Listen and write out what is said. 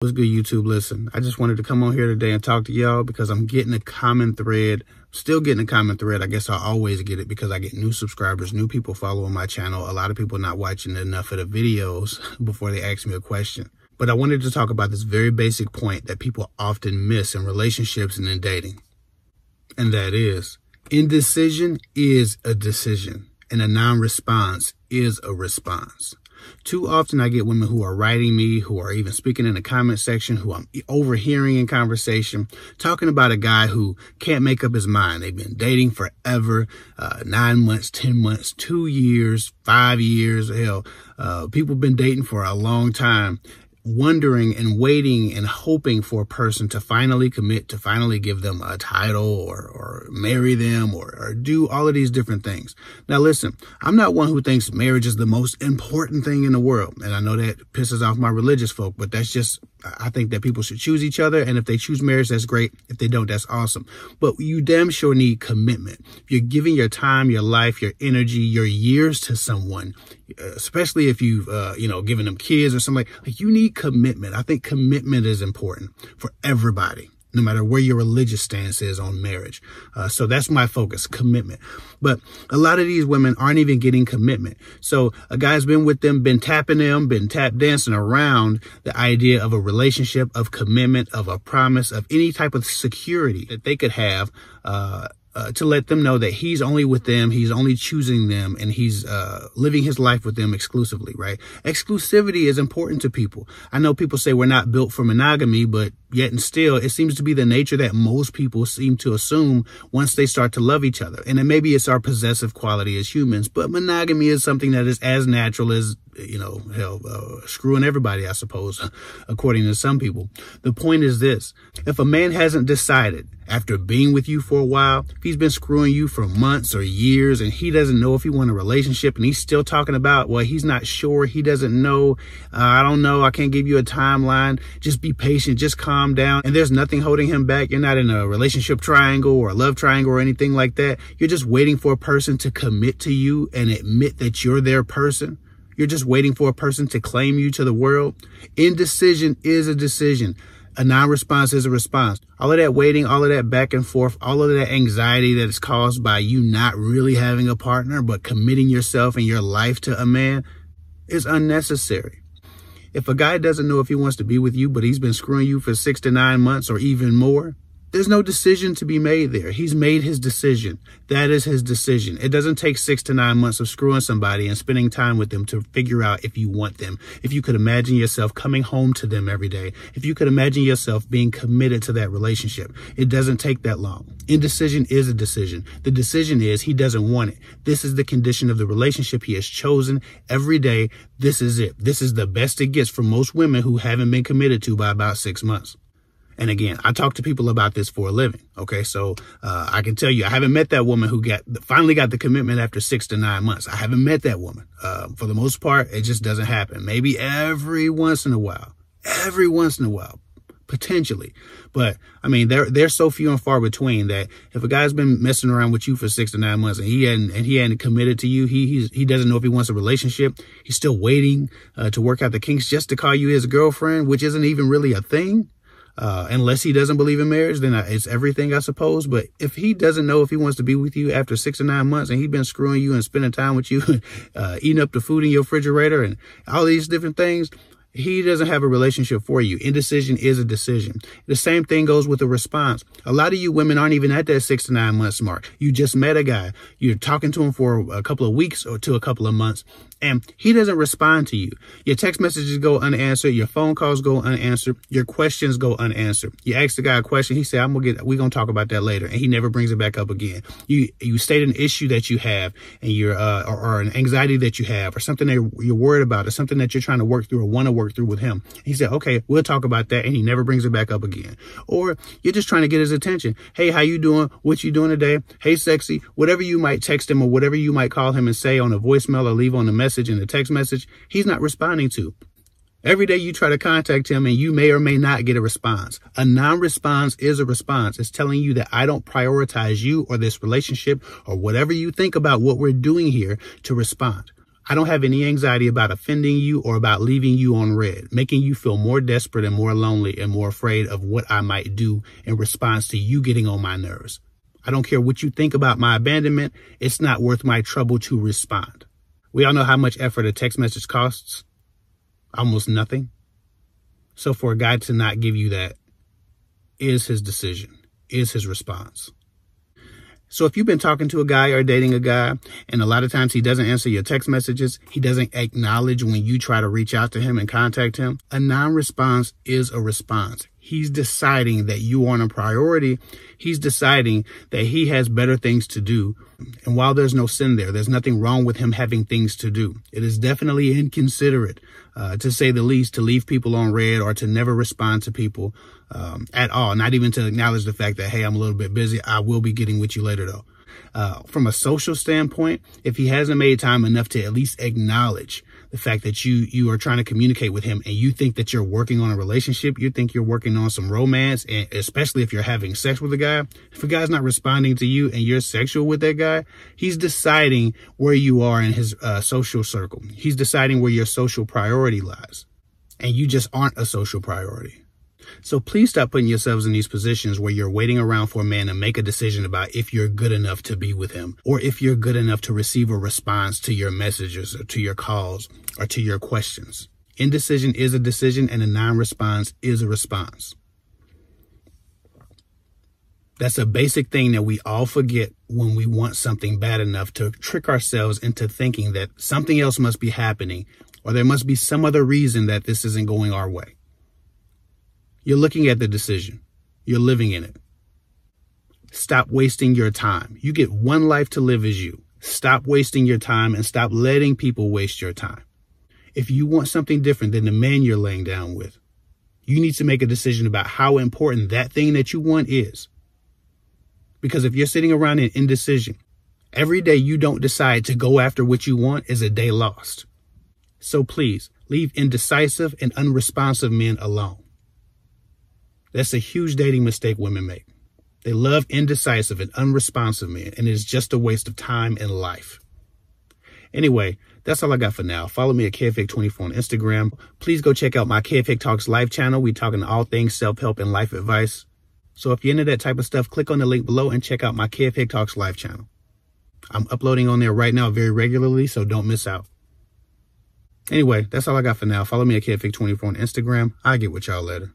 What's good, YouTube? Listen, I just wanted to come on here today and talk to y'all because I'm getting a common thread. Still getting a common thread. I guess I always get it because I get new subscribers, new people following my channel. A lot of people not watching enough of the videos before they ask me a question. But I wanted to talk about this very basic point that people often miss in relationships and in dating. And that is, indecision is a decision and a non-response is a response. Too often I get women who are writing me, who are even speaking in the comment section, who I'm overhearing in conversation, talking about a guy who can't make up his mind. They've been dating forever, 9 months, 10 months, 2 years, 5 years. Hell, people have been dating for a long time, wondering and waiting and hoping for a person to finally commit, to finally give them a title or marry them or do all of these different things. Now, listen, I'm not one who thinks marriage is the most important thing in the world. And I know that pisses off my religious folk, but that's just, I think that people should choose each other. And if they choose marriage, that's great. If they don't, that's awesome. But you damn sure need commitment. If you're giving your time, your life, your energy, your years to someone, especially if you've, given them kids or something like you need commitment. I think commitment is important for everybody, no matter where your religious stance is on marriage. So that's my focus, commitment. But a lot of these women aren't even getting commitment. So a guy's been with them, been tapping them, been tap dancing around the idea of a relationship, of commitment, of a promise, of any type of security that they could have, to let them know that he's only with them, he's only choosing them, and he's living his life with them exclusively, right? Exclusivity is important to people. I know people say we're not built for monogamy, but yet and still, it seems to be the nature that most people seem to assume once they start to love each other. And then maybe it's our possessive quality as humans, but monogamy is something that is as natural as, screwing everybody, I suppose, according to some people. The point is this: if a man hasn't decided after being with you for a while, if he's been screwing you for months or years and he doesn't know if he wants a relationship and he's still talking about, well, he's not sure, he doesn't know, I don't know, I can't give you a timeline, just be patient, just calm down, and there's nothing holding him back. You're not in a relationship triangle or a love triangle or anything like that. You're just waiting for a person to commit to you and admit that you're their person. You're just waiting for a person to claim you to the world. Indecision is a decision. A non-response is a response. All of that waiting, all of that back and forth, all of that anxiety that is caused by you not really having a partner, but committing yourself and your life to a man is unnecessary. If a guy doesn't know if he wants to be with you, but he's been screwing you for 6 to 9 months or even more, there's no decision to be made there. He's made his decision. That is his decision. It doesn't take 6 to 9 months of screwing somebody and spending time with them to figure out if you want them. If you could imagine yourself coming home to them every day. If you could imagine yourself being committed to that relationship. It doesn't take that long. Indecision is a decision. The decision is he doesn't want it. This is the condition of the relationship he has chosen every day. This is it. This is the best it gets for most women who haven't been committed to by about 6 months. And again, I talk to people about this for a living. Okay, so I can tell you, I haven't met that woman who finally got the commitment after 6 to 9 months. I haven't met that woman. For the most part, it just doesn't happen. Maybe every once in a while, potentially. But I mean, they're so few and far between that if a guy's been messing around with you for 6 to 9 months and he hadn't committed to you, he doesn't know if he wants a relationship. He's still waiting to work out the kinks just to call you his girlfriend, which isn't even really a thing. Unless he doesn't believe in marriage, then it's everything, I suppose. But if he doesn't know if he wants to be with you after 6 or 9 months and he's been screwing you and spending time with you, eating up the food in your refrigerator and all these different things, he doesn't have a relationship for you. Indecision is a decision. The same thing goes with a response. A lot of you women aren't even at that 6 to 9 months mark. You just met a guy. You're talking to him for a couple of weeks or to a couple of months, and he doesn't respond to you. Your text messages go unanswered. Your phone calls go unanswered. Your questions go unanswered. You ask the guy a question. He said, we're going to talk about that later. And he never brings it back up again. You state an issue that you have and or an anxiety that you have or something that you're worried about or something that you're trying to work through or want to work through with him. He said, okay, we'll talk about that. And he never brings it back up again. Or you're just trying to get his attention. Hey, how you doing? What you doing today? Hey, sexy. Whatever you might text him or whatever you might call him and say on a voicemail or leave on a message in a text message, he's not responding to. Every day you try to contact him and you may or may not get a response. A non-response is a response. It's telling you that I don't prioritize you or this relationship or whatever you think about what we're doing here to respond. I don't have any anxiety about offending you or about leaving you on red, making you feel more desperate and more lonely and more afraid of what I might do in response to you getting on my nerves. I don't care what you think about my abandonment. It's not worth my trouble to respond. We all know how much effort a text message costs. Almost nothing. So for a guy to not give you that is his decision, is his response. So if you've been talking to a guy or dating a guy, and a lot of times he doesn't answer your text messages, he doesn't acknowledge when you try to reach out to him and contact him, a non-response is a response. He's deciding that you aren't a priority. He's deciding that he has better things to do. And while there's no sin there, there's nothing wrong with him having things to do. It is definitely inconsiderate, to say the least, to leave people on red or to never respond to people at all. Not even to acknowledge the fact that, hey, I'm a little bit busy. I will be getting with you later, though. From a social standpoint, if he hasn't made time enough to at least acknowledge the fact that you are trying to communicate with him and you think that you're working on a relationship, you think you're working on some romance, and especially if you're having sex with a guy, if a guy's not responding to you and you're sexual with that guy, he's deciding where you are in his social circle. He's deciding where your social priority lies, and you just aren't a social priority. So please stop putting yourselves in these positions where you're waiting around for a man to make a decision about if you're good enough to be with him or if you're good enough to receive a response to your messages or to your calls or to your questions. Indecision is a decision and a non-response is a response. That's a basic thing that we all forget when we want something bad enough to trick ourselves into thinking that something else must be happening or there must be some other reason that this isn't going our way. You're looking at the decision. You're living in it. Stop wasting your time. You get one life to live as you. Stop wasting your time and stop letting people waste your time. If you want something different than the man you're laying down with, you need to make a decision about how important that thing that you want is. Because if you're sitting around in indecision, every day you don't decide to go after what you want is a day lost. So please, leave indecisive and unresponsive men alone. That's a huge dating mistake women make. They love indecisive and unresponsive men, and it's just a waste of time and life. Anyway, that's all I got for now. Follow me at kevhick24 on Instagram. Please go check out my Kevhick Talks live channel. We talking all things self-help and life advice. So if you're into that type of stuff, click on the link below and check out my Kevhick Talks live channel. I'm uploading on there right now very regularly, so don't miss out. Anyway, that's all I got for now. Follow me at kevhick24 on Instagram. I'll get with y'all later.